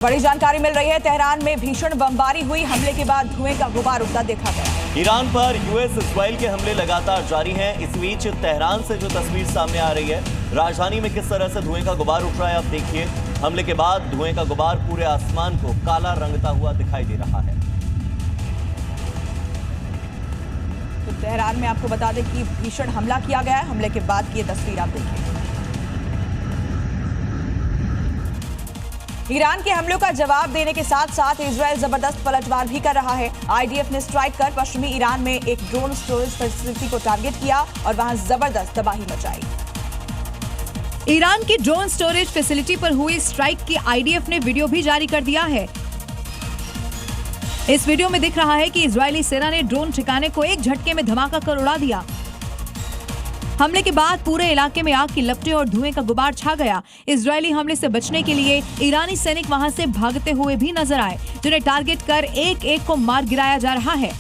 बड़ी जानकारी मिल रही है। तेहरान में भीषण बमबारी हुई, हमले के बाद धुएं का गुबार उठता देखा गया। ईरान पर यूएस इजराइल के हमले लगातार जारी हैं। इस बीच तेहरान से जो तस्वीर सामने आ रही है, राजधानी में किस तरह से धुएं का गुबार उठ रहा है, आप देखिए। हमले के बाद धुएं का गुबार पूरे आसमान को काला रंगता हुआ दिखाई दे रहा है। तो तेहरान में आपको बता दें कि भीषण हमला किया गया है। हमले के बाद की ये तस्वीर आप देखिए। ईरान के हमलों का जवाब देने के साथ साथ इजराइल जबरदस्त पलटवार भी कर रहा है। आईडीएफ ने स्ट्राइक कर पश्चिमी ईरान में एक ड्रोन स्टोरेज फैसिलिटी को टारगेट किया और वहां जबरदस्त तबाही मचाई। ईरान की ड्रोन स्टोरेज फैसिलिटी पर हुई स्ट्राइक की आईडीएफ ने वीडियो भी जारी कर दिया है। इस वीडियो में दिख रहा है कि इजरायली सेना ने ड्रोन ठिकाने को एक झटके में धमाका कर उड़ा दिया। हमले के बाद पूरे इलाके में आग की लपटें और धुएं का गुबार छा गया। इजरायली हमले से बचने के लिए ईरानी सैनिक वहां से भागते हुए भी नजर आए, जिन्हें टारगेट कर एक एक को मार गिराया जा रहा है।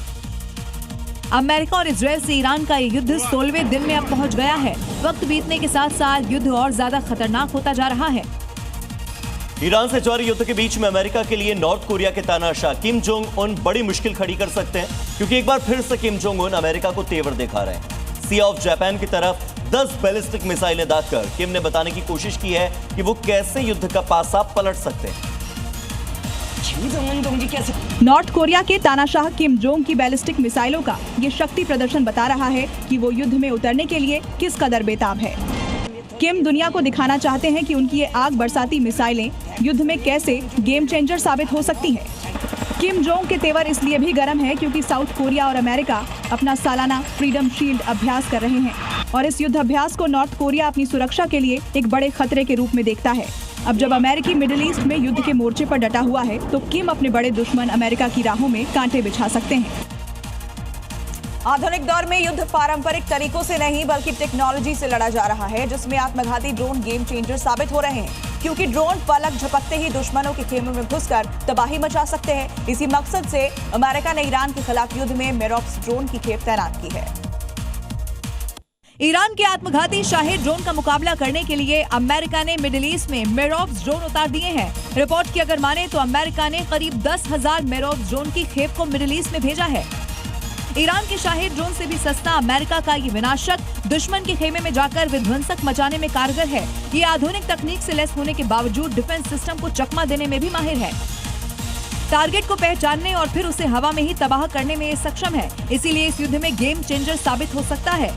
अमेरिका और इजरायल से ईरान का ये युद्ध 16वें दिन में अब पहुंच गया है। वक्त बीतने के साथ साथ युद्ध और ज्यादा खतरनाक होता जा रहा है। ईरान से जारी युद्ध के बीच में अमेरिका के लिए नॉर्थ कोरिया के तानाशाह किम जोंग उन बड़ी मुश्किल खड़ी कर सकते हैं, क्योंकि एक बार फिर से किम जोंग उन अमेरिका को तेवर दिखा रहे हैं। सी ऑफ जापान की तरफ 10 बैलिस्टिक मिसाइलें दागकर किम ने बताने की कोशिश की है कि वो कैसे युद्ध का पासा पलट सकते हैं। नॉर्थ कोरिया के तानाशाह किम जोंग की बैलिस्टिक मिसाइलों का ये शक्ति प्रदर्शन बता रहा है कि वो युद्ध में उतरने के लिए किस कदर बेताब है। किम दुनिया को दिखाना चाहते हैं कि उनकी ये आग बरसाती मिसाइलें युद्ध में कैसे गेम चेंजर साबित हो सकती हैं। किम जोंग के तेवर इसलिए भी गर्म है क्योंकि साउथ कोरिया और अमेरिका अपना सालाना फ्रीडम शील्ड अभ्यास कर रहे हैं और इस युद्ध अभ्यास को नॉर्थ कोरिया अपनी सुरक्षा के लिए एक बड़े खतरे के रूप में देखता है। अब जब अमेरिकी मिडिल ईस्ट में युद्ध के मोर्चे पर डटा हुआ है, तो किम अपने बड़े दुश्मन अमेरिका की राहों में कांटे बिछा सकते हैं। आधुनिक दौर में युद्ध पारंपरिक तरीकों से नहीं बल्कि टेक्नोलॉजी से लड़ा जा रहा है, जिसमें आत्मघाती ड्रोन गेम चेंजर साबित हो रहे हैं, क्योंकि ड्रोन पलक झपकते ही दुश्मनों के खेमों में घुसकर तबाही मचा सकते हैं। इसी मकसद से अमेरिका ने ईरान के खिलाफ युद्ध में मेरॉक्स ड्रोन की खेप तैनात की है। ईरान के आत्मघाती शाहिद ड्रोन का मुकाबला करने के लिए अमेरिका ने मिडिल ईस्ट में मेरॉक्स ड्रोन उतार दिए हैं। रिपोर्ट की अगर माने तो अमेरिका ने करीब 10,000 मेरॉक्स ड्रोन की खेप को मिडिल ईस्ट में भेजा है। ईरान के शाहिद ड्रोन से भी सस्ता अमेरिका का ये विनाशक दुश्मन के खेमे में जाकर विध्वंसक मचाने में कारगर है। ये आधुनिक तकनीक से लैस होने के बावजूद डिफेंस सिस्टम को चकमा देने में भी माहिर है। टारगेट को पहचानने और फिर उसे हवा में ही तबाह करने में ये सक्षम है। इसीलिए इस युद्ध में गेम चेंजर साबित हो सकता है।